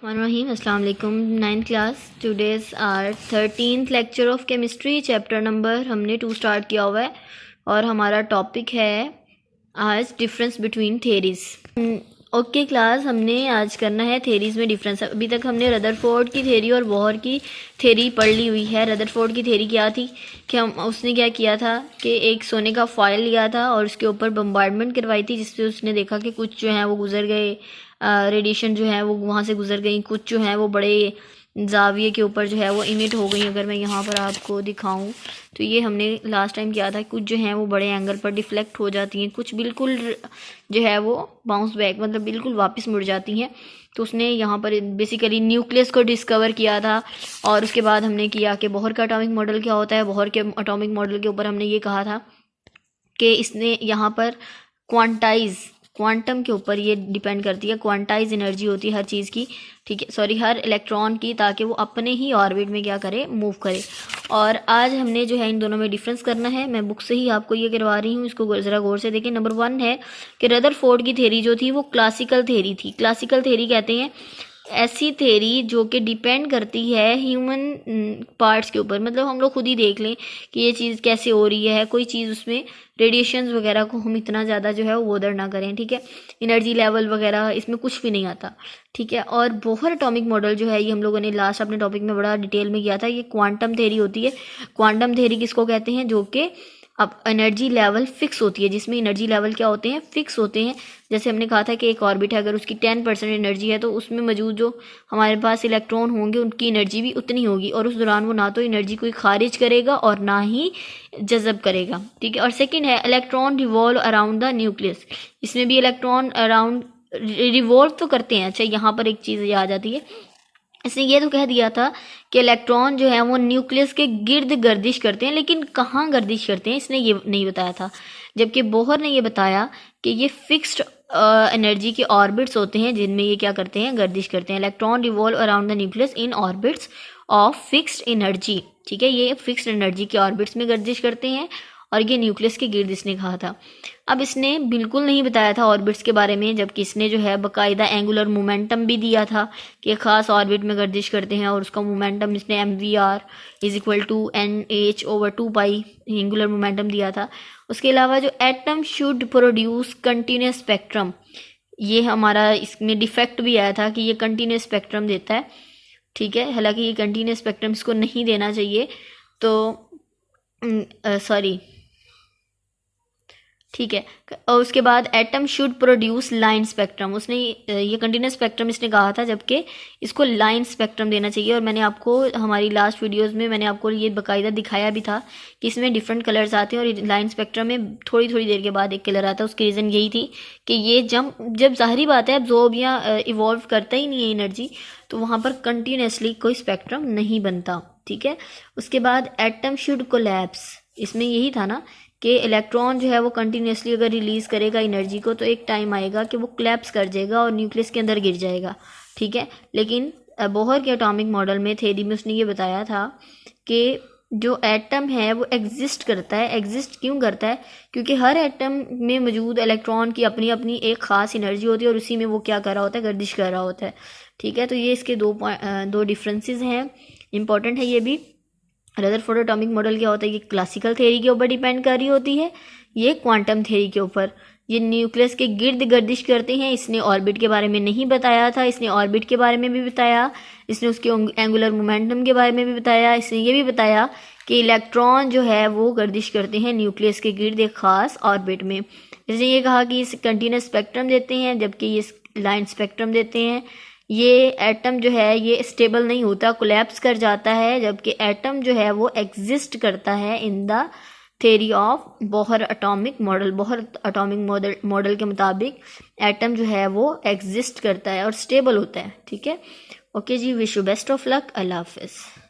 रहीम अस्सलाम वालेकुम। 9th class, today's our 13th lecture of chemistry, chapter number हमने 2 start किया हुआ है और हमारा टॉपिक है आज difference between theories. Okay class, हमने आज करना है थेरीज में डिफरेंस। अभी तक हमने रदरफोर्ड की थेरी और बोहर की थेरी पढ़ ली हुई है। रदरफोर्ड की थेरी क्या थी कि उसने क्या किया था कि एक सोने का फॉयल लिया था और उसके ऊपर बम्बार्डमेंट करवाई थी, जिससे उसने देखा कि कुछ जो है वो गुजर गए, रेडिएशन जो है वो वहाँ से गुजर गई, कुछ जो है वो बड़े जाविये के ऊपर जो है वो इमिट हो गई। अगर मैं यहाँ पर आपको दिखाऊं तो ये हमने लास्ट टाइम किया था, कुछ जो है वो बड़े एंगल पर डिफ्लेक्ट हो जाती हैं, कुछ बिल्कुल जो है वो बाउंस बैक मतलब बिल्कुल वापस मुड़ जाती हैं। तो उसने यहाँ पर बेसिकली न्यूक्लियस को डिस्कवर किया था। और उसके बाद हमने किया कि बोहर का एटॉमिक मॉडल क्या होता है। बोहर के एटॉमिक मॉडल के ऊपर हमने ये कहा था कि इसने यहाँ पर क्वांटम के ऊपर ये डिपेंड करती है, क्वांटाइज एनर्जी होती है हर चीज़ की, ठीक है, सॉरी हर इलेक्ट्रॉन की, ताकि वो अपने ही ऑर्बिट में क्या करे, मूव करे। और आज हमने जो है इन दोनों में डिफरेंस करना है। मैं बुक से ही आपको ये करवा रही हूँ, इसको ज़रा गौर से देखें। नंबर 1 है कि रदरफोर्ड की थेरी जो थी वो क्लासिकल थेरी थी। क्लासिकल थेरी कहते हैं ऐसी थेरी जो कि डिपेंड करती है ह्यूमन पार्ट्स के ऊपर, मतलब हम लोग खुद ही देख लें कि ये चीज़ कैसे हो रही है, कोई चीज़ उसमें रेडिएशंस वगैरह को हम इतना ज़्यादा जो है वो बॉदर ना करें, ठीक है, एनर्जी लेवल वगैरह इसमें कुछ भी नहीं आता, ठीक है। और बोहर एटॉमिक मॉडल जो है ये हम लोगों ने लास्ट अपने टॉपिक में बड़ा डिटेल में किया था। ये क्वांटम थेरी होती है। क्वांटम थेरी किसको कहते हैं? जो कि अब एनर्जी लेवल फिक्स होती है, जिसमें एनर्जी लेवल क्या होते हैं, फिक्स होते हैं। जैसे हमने कहा था कि एक ऑर्बिट है, अगर उसकी 10% एनर्जी है तो उसमें मौजूद जो हमारे पास इलेक्ट्रॉन होंगे उनकी एनर्जी भी उतनी होगी, और उस दौरान वो ना तो एनर्जी कोई खारिज करेगा और ना ही जज़ब करेगा, ठीक है। और सेकंड है electron revolve around the nucleus. इसमें भी इलेक्ट्रॉन अराउंड रिवॉल्व तो करते हैं। अच्छा, यहाँ पर एक चीज़ ये आ जाती है, इसने ये तो कह दिया था कि इलेक्ट्रॉन जो है वो न्यूक्लियस के गिर्द गर्दिश करते हैं, लेकिन कहाँ गर्दिश करते हैं इसने ये नहीं बताया था। जबकि बोहर ने ये बताया कि ये फिक्स्ड एनर्जी के ऑर्बिट्स होते हैं जिनमें ये क्या करते हैं, गर्दिश करते हैं। Electron revolve around the nucleus in orbits of fixed energy, ठीक है, ये फिक्स्ड एनर्जी के ऑर्बिट्स में गर्दिश करते हैं और ये न्यूक्लियस के गिर्द इसने कहा था। अब इसने बिल्कुल नहीं बताया था ऑर्बिट्स के बारे में, जबकि इसने जो है बाकायदा एंगुलर मोमेंटम भी दिया था कि ख़ास ऑर्बिट में गर्दिश करते हैं, और उसका मोमेंटम इसने mvr = nh/2π एंगुलर मोमेंटम दिया था। उसके अलावा जो atom should produce continuous spectrum, ये हमारा इसमें डिफेक्ट भी आया था कि ये कंटिन्यूस स्पेक्ट्रम देता है, ठीक है, हालांकि ये कंटिन्यूस स्पेक्ट्रम इसको नहीं देना चाहिए। तो सॉरी, ठीक है। और उसके बाद atom should produce line spectrum, उसने ये कंटिन्यूस स्पेक्ट्रम इसने कहा था, जबकि इसको लाइन स्पेक्ट्रम देना चाहिए। और मैंने आपको हमारी लास्ट वीडियोस में मैंने आपको ये बाकायदा दिखाया भी था कि इसमें डिफरेंट कलर्स आते हैं और लाइन स्पेक्ट्रम में थोड़ी थोड़ी देर के बाद एक कलर आता है। उसकी रीज़न यही थी कि ये जब ज़ाहिरी बात है एब्जॉर्ब या इवॉल्व करता ही नहीं है एनर्जी, तो वहाँ पर कंटिन्यूसली कोई स्पेक्ट्रम नहीं बनता, ठीक है। उसके बाद एटम शुड कोलैप्स, इसमें यही था ना कि इलेक्ट्रॉन जो है वो कंटिन्यूसली अगर रिलीज़ करेगा एनर्जी को तो एक टाइम आएगा कि वो कोलैप्स कर जाएगा और न्यूक्लियस के अंदर गिर जाएगा, ठीक है। लेकिन बोहर के एटॉमिक मॉडल में, थेरी में, उसने ये बताया था कि जो एटम है वो एग्जिस्ट करता है। एग्जिस्ट क्यों करता है? क्योंकि हर एटम में मौजूद इलेक्ट्रॉन की अपनी अपनी एक ख़ास एनर्जी होती है और उसी में वो क्या कर रहा होता है, गर्दिश कर रहा होता है, ठीक है। तो ये इसके दो डिफरेंसेस हैं, इंपॉर्टेंट है ये भी। रदरफोर्ड एटॉमिक मॉडल क्या होता है, ये क्लासिकल थ्योरी के ऊपर डिपेंड कर रही होती है, ये क्वांटम थ्योरी के ऊपर। ये न्यूक्लियस के गिर्द गर्दिश करते हैं। इसने ऑर्बिट के बारे में नहीं बताया था, इसने ऑर्बिट के बारे में भी बताया, इसने उसके एंगुलर मोमेंटम के बारे में भी बताया, इसने ये भी बताया कि इलेक्ट्रॉन जो है वो गर्दिश करते हैं न्यूक्लियस के गिर्द एक ख़ास ऑर्बिट में। इसने ये कहा कि इस कंटिन्यूस स्पेक्ट्रम देते हैं, जबकि ये लाइन स्पेक्ट्रम देते हैं। ये एटम जो है ये स्टेबल नहीं होता, कोलैप्स कर जाता है, जबकि एटम जो है वो एग्जिस्ट करता है in the theory of Bohr atomic model. Bohr atomic model के मुताबिक एटम जो है वो एग्जिस्ट करता है और स्टेबल होता है, ठीक है। ओके जी, wish you best of luck, Allah हाफिज़।